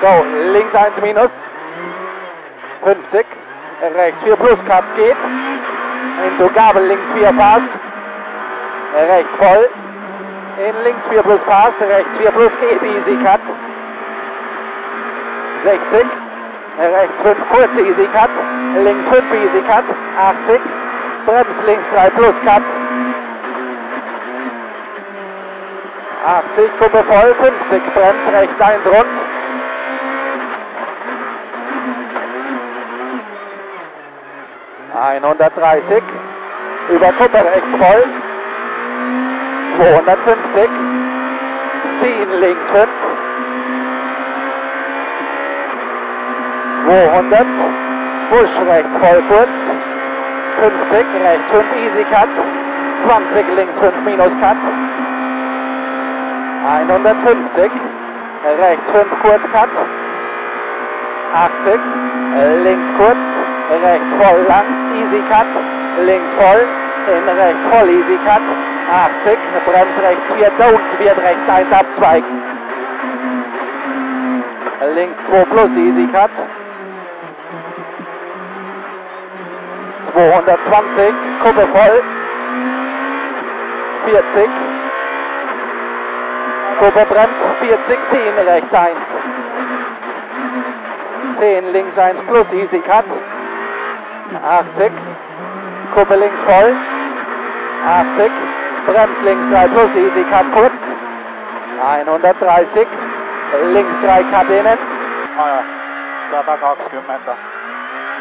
Go, links 1 minus. 50. Rechts 4 plus Cut geht. Into Gabel, links 4 passt. Rechts voll. In links 4 plus passt. Rechts 4 plus geht. Easy Cut. 60. Rechts 5 kurze Easy Cut. Links 5 Easy Cut. 80. Brems links 3 plus Cut. 80, Kuppe voll, 50, Brems rechts 1 rund. ...130, über Kuppe rechts voll. 250, ziehen links 5. 200, Busch rechts voll kurz. 50, rechts 5 Easy Cut. 20, links 5 minus Cut. 150, rechts 5 kurz Cut. 80, links kurz, rechts voll lang, Easy Cut. Links voll, in rechts voll Easy Cut. 80, Brems rechts 4 don't, wird rechts 1 abzweigen. Links 2 plus Easy Cut. 220, Kuppe voll. 40. Kuppe Brems, 40, 10, rechts 1. 10, links 1 plus, Easy Cut. 80, Kuppe links voll. 80, Brems links 3 plus, Easy Cut kurz. 130, links 3 Cut innen. 120,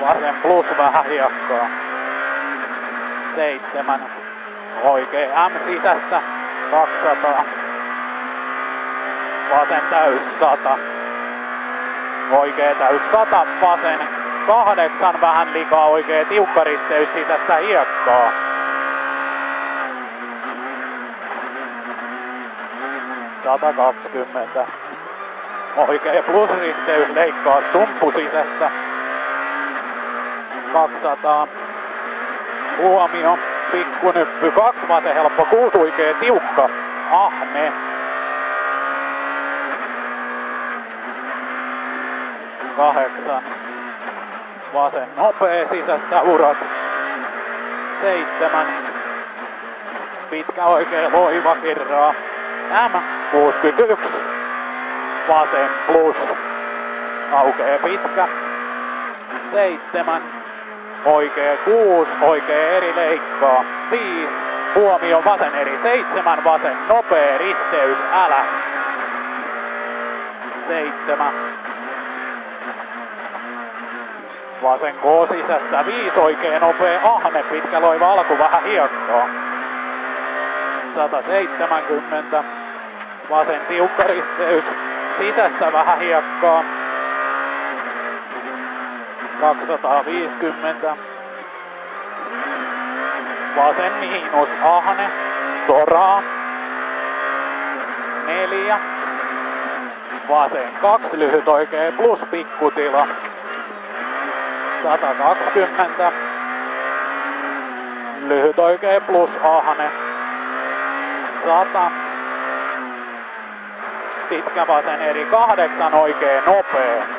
vasen plus vähän hiekkaa. 7, oikea M sisästä, 200. Vasen täys 100. Oikea täys 100, vasen 8, vähän liikaa oikea tiukka risteys sisästä hiekkaa. ...120. Oikea plusristeys leikkaa sumppu sisästä. 200. Huomio, pikkunyppy 2, vasen helppo 6, oikea tiukka. Ahne. 8. Vasen nopea sisästä urat. 7. Pitkä oikea loiva kirraa. M61. Vasen plus. Aukee pitkä. 7. Oikea 6. Oikea eri leikkaa. 5. Huomio vasen eri 7. Vasen nopea risteys älä. 7. Vasen K sisästä 5, oikein nopea ahne, pitkä loiva alku, vähän hiekkaa. 170, vasen tiukka risteys, sisästä vähän hiekkaa. 250, vasen miinus ahne, soraa. 4, vasen 2, lyhyt oikein plus pikkutila. 120, lyhyt oikea plus ahne. 100, pitkä vasen eri 8, oikea nopea.